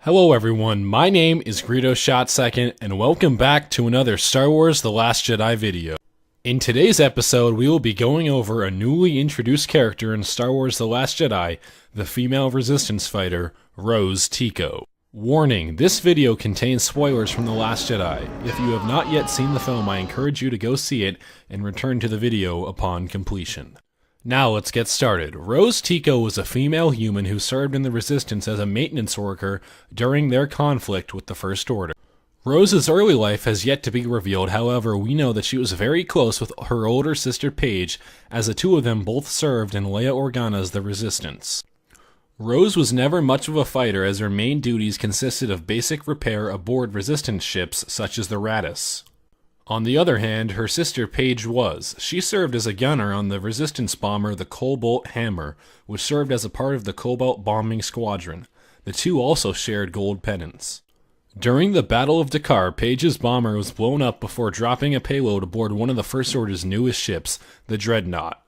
Hello everyone, my name is Greedo Shot Second, and welcome back to another Star Wars The Last Jedi video. In today's episode, we will be going over a newly introduced character in Star Wars The Last Jedi, the female resistance fighter, Rose Tico. Warning, this video contains spoilers from The Last Jedi. If you have not yet seen the film, I encourage you to go see it and return to the video upon completion. Now let's get started. Rose Tico was a female human who served in the Resistance as a maintenance worker during their conflict with the First Order. Rose's early life has yet to be revealed, however, we know that she was very close with her older sister Paige, as the two of them both served in Leia Organa's The Resistance. Rose was never much of a fighter, as her main duties consisted of basic repair aboard Resistance ships such as the Raddus. On the other hand, her sister Paige was. She served as a gunner on the Resistance bomber the Cobalt Hammer, which served as a part of the Cobalt bombing squadron. The two also shared gold pendants. During the Battle of Dakar, Paige's bomber was blown up before dropping a payload aboard one of the First Order's newest ships, the Dreadnought.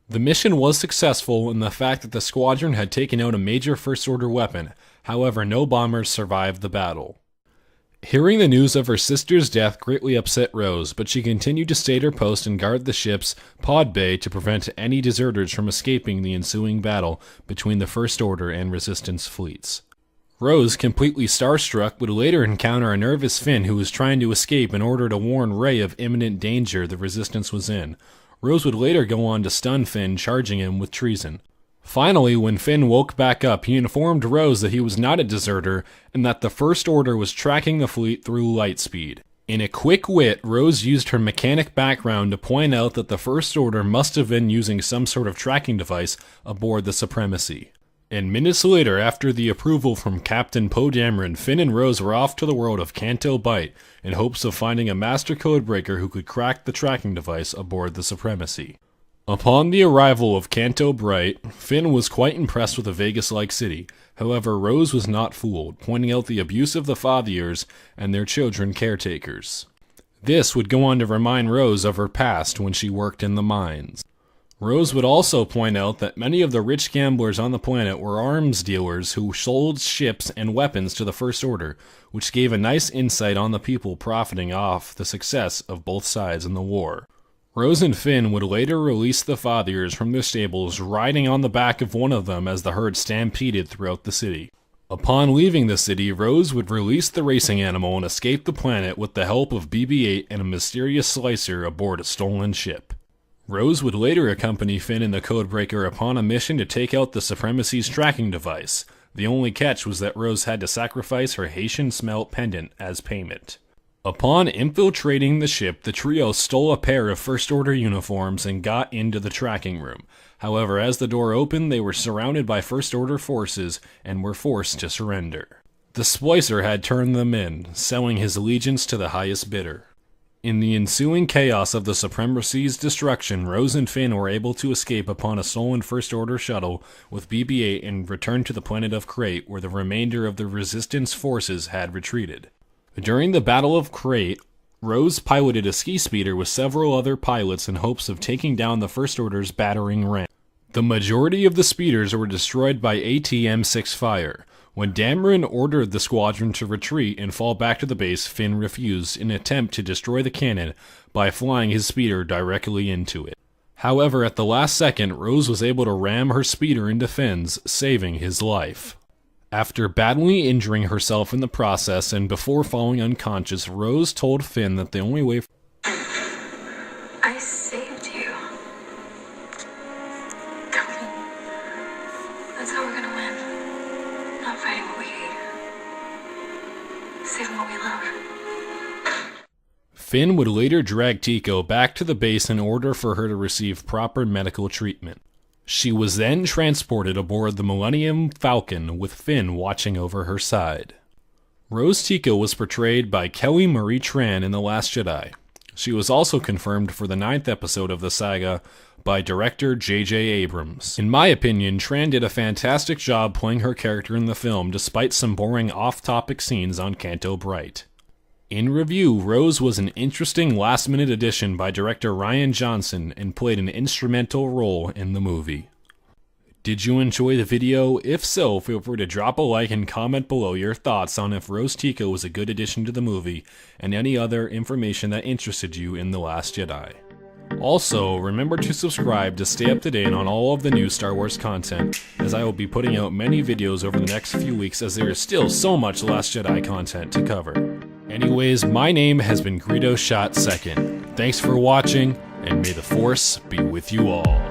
The mission was successful in the fact that the squadron had taken out a major First Order weapon, however no bombers survived the battle. Hearing the news of her sister's death greatly upset Rose, but she continued to stay at her post and guard the ship's pod bay to prevent any deserters from escaping the ensuing battle between the First Order and Resistance fleets. Rose, completely starstruck, would later encounter a nervous Finn who was trying to escape in order to warn Rey of imminent danger the Resistance was in. Rose would later go on to stun Finn, charging him with treason. Finally, when Finn woke back up, he informed Rose that he was not a deserter and that the First Order was tracking the fleet through light speed. In a quick wit, Rose used her mechanic background to point out that the First Order must have been using some sort of tracking device aboard the Supremacy. And minutes later, after the approval from Captain Poe Dameron, Finn and Rose were off to the world of Canto Bight in hopes of finding a master codebreaker who could crack the tracking device aboard the Supremacy. Upon the arrival of Canto Bight, Finn was quite impressed with the Vegas-like city. However, Rose was not fooled, pointing out the abuse of the Fathiers and their children caretakers. This would go on to remind Rose of her past when she worked in the mines. Rose would also point out that many of the rich gamblers on the planet were arms dealers who sold ships and weapons to the First Order, which gave a nice insight on the people profiting off the success of both sides in the war. Rose and Finn would later release the Fathiers from their stables, riding on the back of one of them as the herd stampeded throughout the city. Upon leaving the city, Rose would release the racing animal and escape the planet with the help of BB-8 and a mysterious slicer aboard a stolen ship. Rose would later accompany Finn and the Codebreaker upon a mission to take out the Supremacy's tracking device. The only catch was that Rose had to sacrifice her Haitian smelt pendant as payment. Upon infiltrating the ship, the trio stole a pair of First Order uniforms and got into the tracking room. However, as the door opened, they were surrounded by First Order forces and were forced to surrender. The Splicer had turned them in, selling his allegiance to the highest bidder. In the ensuing chaos of the Supremacy's destruction, Rose and Finn were able to escape upon a stolen First Order shuttle with BB-8 and return to the planet of Crate, where the remainder of the Resistance forces had retreated. During the Battle of Crate, Rose piloted a ski speeder with several other pilots in hopes of taking down the First Order's battering ram. The majority of the speeders were destroyed by AT-M6 fire. When Dameron ordered the squadron to retreat and fall back to the base, Finn refused in an attempt to destroy the cannon by flying his speeder directly into it. However, at the last second, Rose was able to ram her speeder into Finn's, saving his life. After badly injuring herself in the process and before falling unconscious, Rose told Finn that the only way I saved you. That's how we're gonna win. Not fighting what we hate. Saving what we love. Finn would later drag Tico back to the base in order for her to receive proper medical treatment. She was then transported aboard the Millennium Falcon with Finn watching over her side. Rose Tico was portrayed by Kelly Marie Tran in The Last Jedi. She was also confirmed for the 9th episode of the saga by director J.J. Abrams. In my opinion, Tran did a fantastic job playing her character in the film despite some boring off-topic scenes on Canto Bight. In review, Rose was an interesting last-minute addition by director Rian Johnson and played an instrumental role in the movie. Did you enjoy the video? If so, feel free to drop a like and comment below your thoughts on if Rose Tico was a good addition to the movie, and any other information that interested you in The Last Jedi. Also, remember to subscribe to stay up to date on all of the new Star Wars content, as I will be putting out many videos over the next few weeks as there is still so much Last Jedi content to cover. Anyways, my name has been Greedo Shot Second. Thanks for watching, and may the Force be with you all.